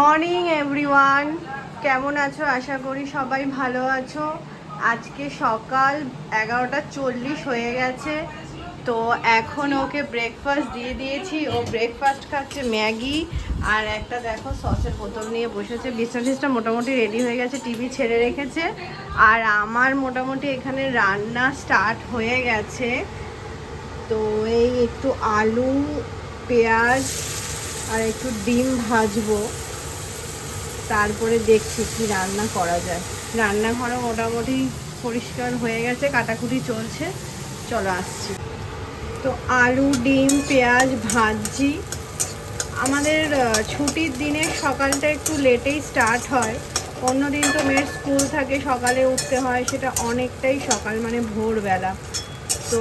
Morning everyone, কেমন আছো? আশা করি সবাই ভালো আছো। আজকে সকাল 11:40 হয়ে গেছে। তো এখন ওকে ব্রেকফাস্ট দিয়ে দিয়েছি। ও ব্রেকফাস্ট খাচ্ছে ম্যাগি আর একটা দেখো সসের বোতল নিয়ে বসেছে। বিছনা মোটামুটি রেডি হয়ে গেছে, টিভি ছেড়ে রেখেছে। আর আমার মোটামুটি এখানে রান্না স্টার্ট হয়ে গেছে। তো এই একটু আলু, পেঁয়াজ আর একটু ডিম ভাজবো, তারপরে দেখছি কি রান্না করা যায়। রান্নাঘরও মোটামুটি পরিষ্কার হয়ে গেছে, কাটাকুটি চলছে। চলো আসছি। তো আলু, ডিম, পেঁয়াজ ভাজছি। আমাদের ছুটির দিনে সকালটা একটু লেটেই স্টার্ট হয়। অন্যদিন তো মেয়ের স্কুল থাকে, সকালে উঠতে হয়, সেটা অনেকটাই সকাল, মানে ভোরবেলা। তো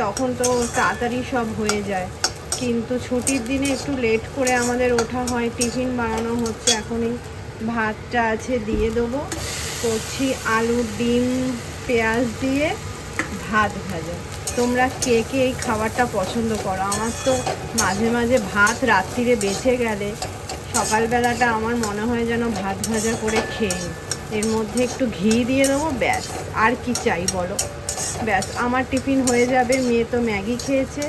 তখন তো তাড়াতাড়ি সব হয়ে যায়। কিন্তু ছুটির দিনে একটু লেট করে আমাদের ওঠা হয়। টিফিন বানানো হচ্ছে, এখনই ভাতটা আছে দিয়ে দেবো। করছি আলু, ডিম, পেঁয়াজ দিয়ে ভাত ভাজা। তোমরা কে কে এই খাবারটা পছন্দ করো? আমার তো মাঝে মাঝে ভাত রাত্রিরে বেঁচে গেলে সকালবেলাটা আমার মনে হয় যেন ভাত ভাজা করে খেয়ে, এর মধ্যে একটু ঘি দিয়ে দেবো, ব্যাস। আর কি চাই বলো? ব্যাস, আমার টিফিন হয়ে যাবে। মেয়ে তো ম্যাগি খেয়েছে,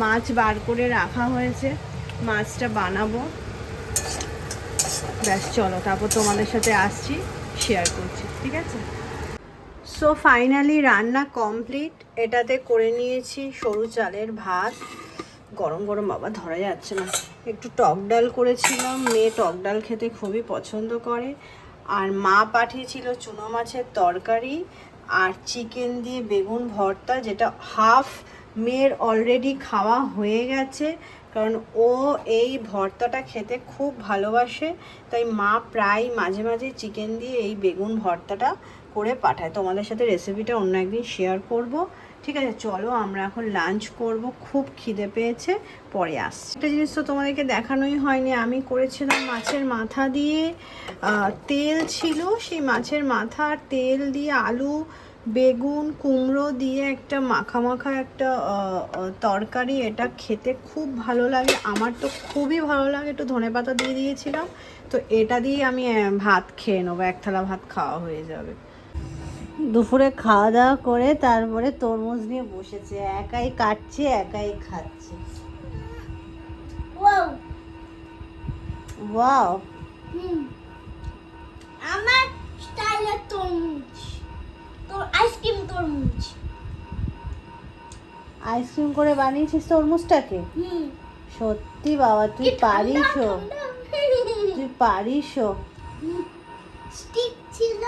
মাছ বার করে রাখা হয়েছে, মাছটা বানাবো। ব্যাস চলো, তারপর তোমাদের সাথে আসছি, শেয়ার করছি, ঠিক আছে? সো ফাইনালি রান্না কমপ্লিট। এটাতে করে নিয়েছি সরু চালের ভাত, গরম গরম, বাবা ধরা যাচ্ছে না। একটু টক ডাল করেছিলাম, মেয়ে টক ডাল খেতে খুবই পছন্দ করে। আর মা পাঠিয়েছিল চুনো মাছের তরকারি আর চিকেন দিয়ে বেগুন ভর্তা, যেটা হাফ মেয়ের অলরেডি খাওয়া হয়ে গেছে, কারণ ও এই ভর্তাটা খেতে খুব ভালোবাসে। তাই মা প্রায় মাঝে মাঝে চিকেন দিয়ে এই বেগুন ভর্তাটা করে পাঠায়। তোমাদের সাথে রেসিপিটা অন্য একদিন শেয়ার করব, ঠিক আছে? চলো আমরা এখন লাঞ্চ করব, খুব খিদে পেয়েছে, পরে আসছি। একটা জিনিস তো তোমাদেরকে দেখানোই হয়নি, আমি করেছিলাম মাছের মাথা দিয়ে, তেল ছিল, সেই মাছের মাথা আর তেল দিয়ে আলু, বেগুন, কুমড়ো দিয়ে একটা মাখা মাখা একটা তরকারি। এটা খেতে খুব ভালো লাগে, আমার তো খুবই ভালো লাগে। একটু ধনেপাতা দিয়ে দিয়েছিলাম। তো এটা দিয়ে আমি ভাত খেয়ে নেবো, এক থালা ভাত খাওয়া হয়ে যাবে। দুপুরে খাওয়া দাওয়া করে তারপরে তরমুজ নিয়ে বসেছে, একাই কাটছে, একাই খাচ্ছে। ওয়াও, আমার স্টাইলের তরমুজ, তোর আইসক্রিম তরমুজ। আইসক্রিম করে বানিয়েছিস তরমুজটাকে? সত্যি বাবা, তুই পারিস, তুই পারিস। স্টিক ছিল,